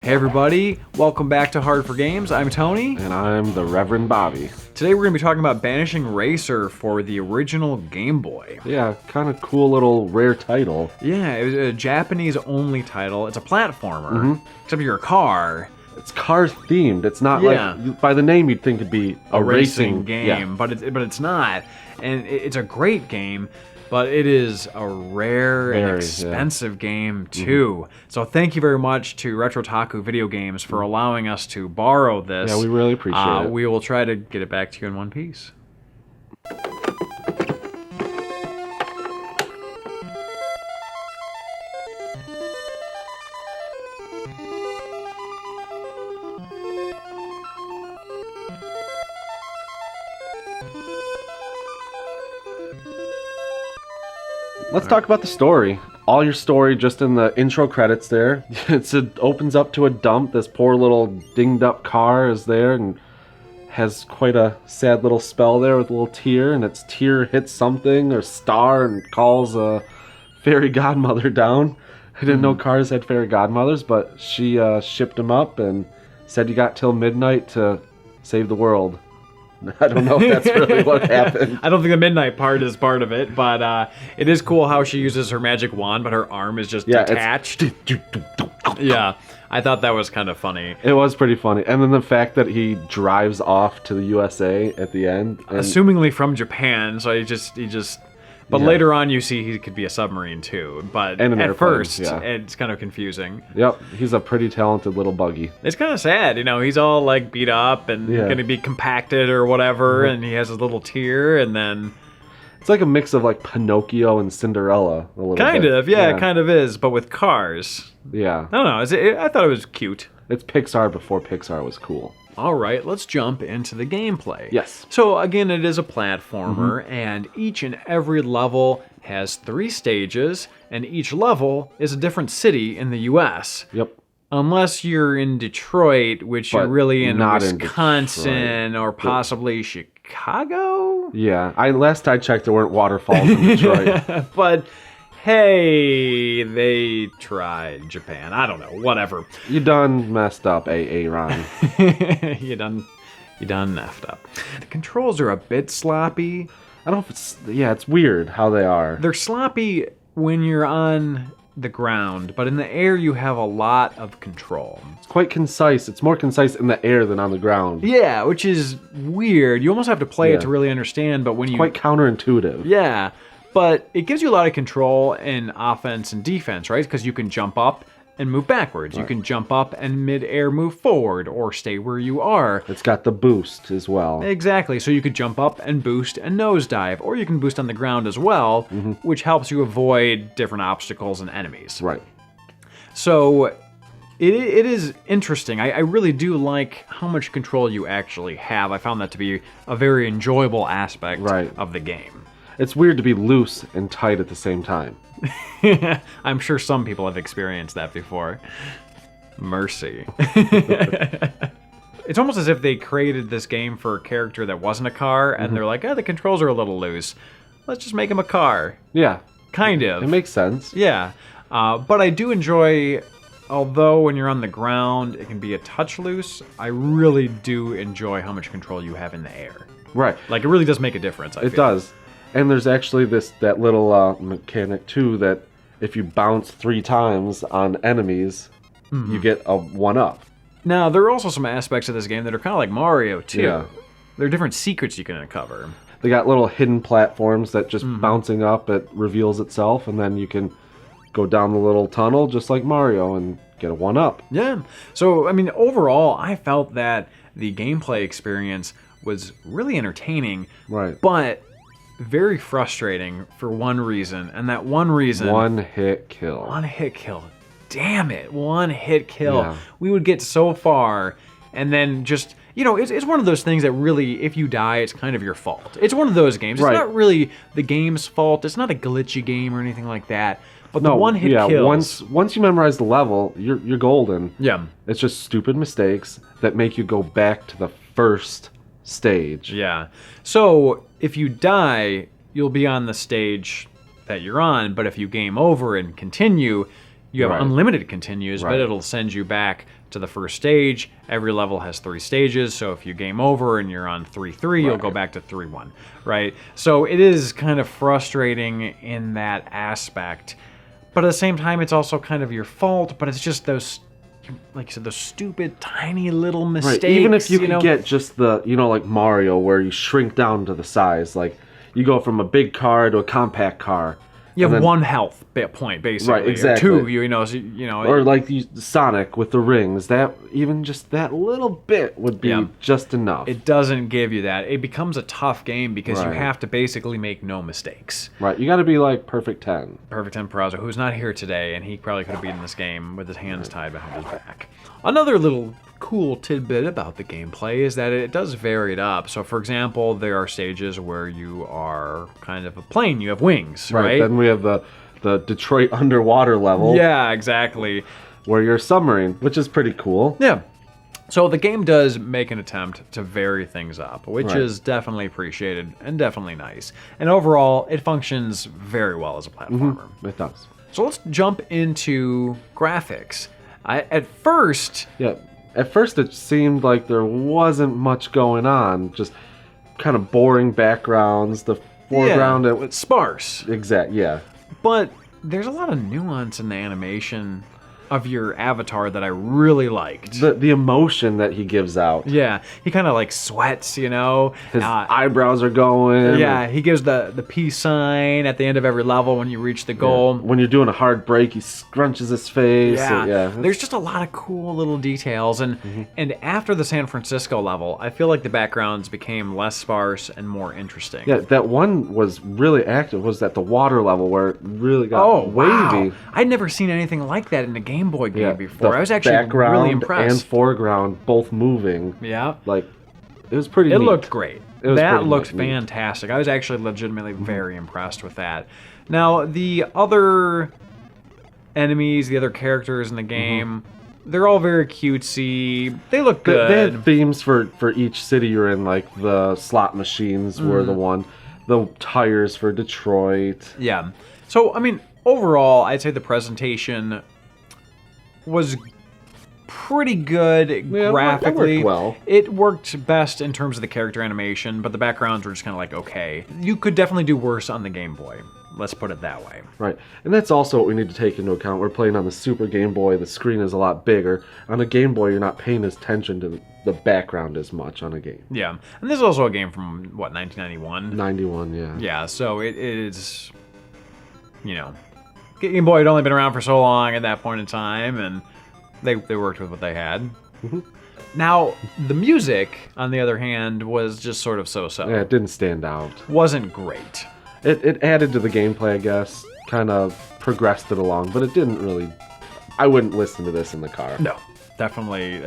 Hey everybody, welcome back to Hard for Games. I'm Tony. And I'm the Reverend Bobby. Today we're going to be talking about Banishing Racer for the original Game Boy. Yeah, kind of cool little rare title. Yeah, it was a Japanese-only title. It's a platformer, except you're a car. It's car themed. It's not like, by the name you'd think it'd be a racing game, but it's not. And it's a great game. But it is a rare and expensive game, too. So thank you very much to RetroTaku Videogames for allowing us to borrow this. Yeah, we really appreciate it. We will try to get it back to you in one piece. Let's talk about the story. All your story just in the intro credits there. It opens up to a dump. This poor little dinged up car is there and has quite a sad little spell there with a little tear. And its tear hits something or star and calls a fairy godmother down. I didn't know cars had fairy godmothers, but she shipped them up and said you got till midnight to save the world. I don't know if that's really what happened. I don't think the midnight part is part of it, but it is cool how she uses her magic wand, but her arm is just detached. Yeah, I thought that was kind of funny. It was pretty funny. And then the fact that he drives off to the USA at the end. Assumingly from Japan, so he just... But later on, you see he could be a submarine, too. But at first, it's kind of confusing. Yep, he's a pretty talented little buggy. It's kind of sad, you know, he's all, like, beat up and going to be compacted or whatever, and he has his little tear, and then... It's like a mix of, like, Pinocchio and Cinderella, a little bit. Kind of, yeah, it kind of is, but with cars. Yeah. I don't know, I thought it was cute. It's Pixar before Pixar was cool. All right, let's jump into the gameplay. Yes. So again, it is a platformer, and each and every level has 3 stages, and each level is a different city in the U.S. Yep. Unless you're in Detroit, which you're really in Wisconsin or possibly Chicago? Yeah, last I checked, there weren't waterfalls in Detroit. But... hey, they tried Japan. I don't know, whatever. You done messed up, AA Ron. you done effed up. The controls are a bit sloppy. I don't know if it's weird how they are. They're sloppy when you're on the ground, but in the air you have a lot of control. It's quite concise. It's more concise in the air than on the ground. Yeah, which is weird. You almost have to play it to really understand, but when it's quite counterintuitive. Yeah. But it gives you a lot of control in offense and defense, right? Because you can jump up and move backwards. Right. You can jump up and mid-air move forward or stay where you are. It's got the boost as well. Exactly. So you could jump up and boost and nosedive, or you can boost on the ground as well, which helps you avoid different obstacles and enemies. Right. So it is interesting. I really do like how much control you actually have. I found that to be a very enjoyable aspect of the game. It's weird to be loose and tight at the same time. I'm sure some people have experienced that before. Mercy. It's almost as if they created this game for a character that wasn't a car, and they're like, the controls are a little loose. Let's just make him a car. Yeah. Kind of. It makes sense. Yeah. But I do enjoy... Although when you're on the ground, it can be a touch loose, I really do enjoy how much control you have in the air. Right. Like, it really does make a difference, I feel. It does. And there's actually that little mechanic, too, that if you bounce 3 times on enemies, you get a 1-up. Now, there are also some aspects of this game that are kind of like Mario, too. Yeah. There are different secrets you can uncover. They got little hidden platforms that just bouncing up, it reveals itself, and then you can go down the little tunnel just like Mario and get a 1-up. Yeah. So, I mean, overall, I felt that the gameplay experience was really entertaining. Right. But... very frustrating for one reason, and that one reason... One-hit kill. One-hit kill. Damn it, one-hit kill. Yeah. We would get so far, and then just... You know, it's one of those things that really, if you die, it's kind of your fault. It's one of those games. It's not really the game's fault. It's not a glitchy game or anything like that. But the one-hit kills... Once you memorize the level, you're golden. Yeah. It's just stupid mistakes that make you go back to the first stage. Yeah. So if you die, you'll be on the stage that you're on, but if you game over and continue, you have unlimited continues, but it'll send you back to the first stage. Every level has 3 stages, so if you game over and you're on 3-3, you'll go back to 3-1, right? So it is kind of frustrating in that aspect, but at the same time, it's also kind of your fault, but it's just those, like you said, those stupid, tiny little mistakes. Right. Even if you could get just the, like Mario, where you shrink down to the size, like you go from a big car to a compact car. You have 1 health point, basically. Right, exactly. Or 2, Or like Sonic with the rings. That even just that little bit would be just enough. It doesn't give you that. It becomes a tough game because you have to basically make no mistakes. Right. You got to be like Perfect 10. Perfect 10 Peraza, who's not here today, and he probably could have beaten this game with his hands tied behind his back. Another little cool tidbit about the gameplay is that it does vary it up. So, for example, there are stages where you are kind of a plane. You have wings, right? Then we have the Detroit underwater level. Yeah, exactly. Where you're a submarine, which is pretty cool. Yeah. So the game does make an attempt to vary things up, which is definitely appreciated and definitely nice. And overall, it functions very well as a platformer. It does. So let's jump into graphics. At first, it seemed like there wasn't much going on. Just kind of boring backgrounds. The foreground, it was sparse. Yeah. But there's a lot of nuance in the animation of your avatar that I really liked. The emotion that he gives out. Yeah, he kind of like sweats, His eyebrows are going. Yeah, he gives the peace sign at the end of every level when you reach the goal. Yeah. When you're doing a hard break, he scrunches his face. Yeah, there's just a lot of cool little details. And after the San Francisco level, I feel like the backgrounds became less sparse and more interesting. Yeah, that one was really active, was at the water level where it really got wavy. Wow. I'd never seen anything like that in a Game Boy game before. I was actually background really impressed. And foreground both moving. Yeah. Like, it was pretty neat. It looked great. That looked neat. fantastic. I was actually legitimately very impressed with that. Now, the other enemies, the other characters in the game, they're all very cutesy. They look good. They had themes for each city you're in, like the slot machines were the tires for Detroit. Yeah. So, I mean, overall, I'd say the presentation was pretty good graphically. It worked well. It worked best in terms of the character animation, but the backgrounds were just kind of like, okay. You could definitely do worse on the Game Boy. Let's put it that way. Right. And that's also what we need to take into account. We're playing on the Super Game Boy. The screen is a lot bigger. On a Game Boy, you're not paying attention to the background as much on a game. Yeah. And this is also a game from, what, 1991? 91, yeah. Yeah, so it is, Game Boy had only been around for so long at that point in time, and they worked with what they had. Now, the music, on the other hand, was just sort of so-so. Yeah, it didn't stand out. Wasn't great. It added to the gameplay, I guess. Kind of progressed it along, but it didn't really... I wouldn't listen to this in the car. No, definitely,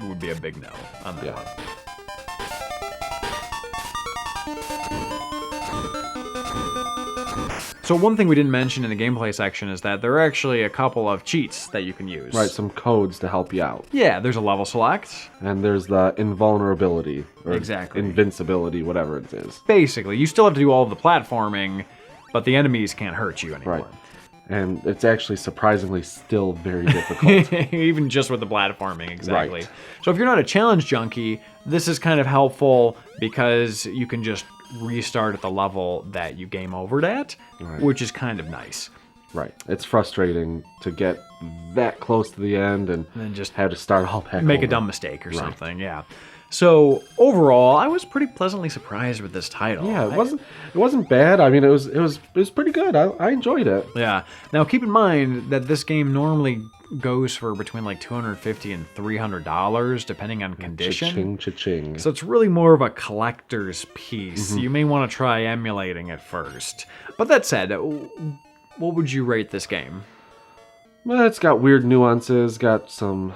would be a big no on that one. So one thing we didn't mention in the gameplay section is that there are actually a couple of cheats that you can use. Right, some codes to help you out. Yeah, there's a level select. And there's the invulnerability. Or exactly. Invincibility, whatever it is. Basically, you still have to do all of the platforming, but the enemies can't hurt you anymore. Right. And it's actually surprisingly still very difficult. Even just with the platforming, exactly. Right. So if you're not a challenge junkie, this is kind of helpful because you can just restart at the level that you game overed at, which is kind of nice. Right. It's frustrating to get that close to the end and then just have to start all back make over. A dumb mistake or something, yeah. So overall, I was pretty pleasantly surprised with this title. Yeah, it wasn't bad. I mean, it was pretty good. I enjoyed it. Yeah. Now keep in mind that this game normally goes for between like $250 and $300 depending on condition. Cha-ching, cha-ching. So it's really more of a collector's piece. You may want to try emulating it first. But that said, what would you rate this game? Well, it's got weird nuances, got some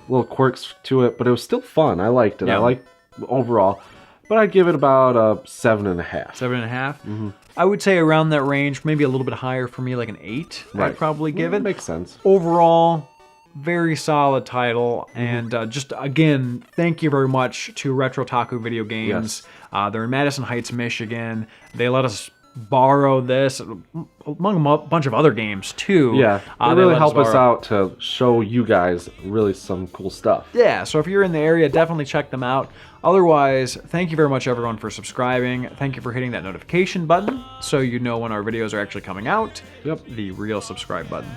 little quirks to it, but it was still fun. I liked it. Yeah. I liked overall. But I'd give it about a 7.5. 7.5? I would say around that range, maybe a little bit higher for me, like an 8. I'd probably give it. Makes sense. Overall, very solid title. And just, again, thank you very much to RetroTaku Videogames. Yes. They're in Madison Heights, Michigan. They let us borrow this, among a bunch of other games too. Yeah, they really help us borrow. out to show you guys really some cool stuff. Yeah, so if you're in the area, definitely check them out. Otherwise, thank you very much everyone for subscribing. Thank you for hitting that notification button so you know when our videos are actually coming out. Yep. The real subscribe button.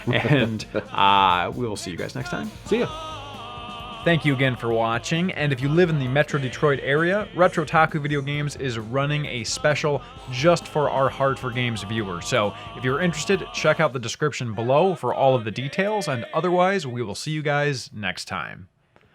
And we will see you guys next time. See ya. Thank you again for watching, and if you live in the Metro Detroit area, RetroTaku Videogames is running a special just for our Hard4Games viewers. So if you're interested, check out the description below for all of the details, and otherwise, we will see you guys next time.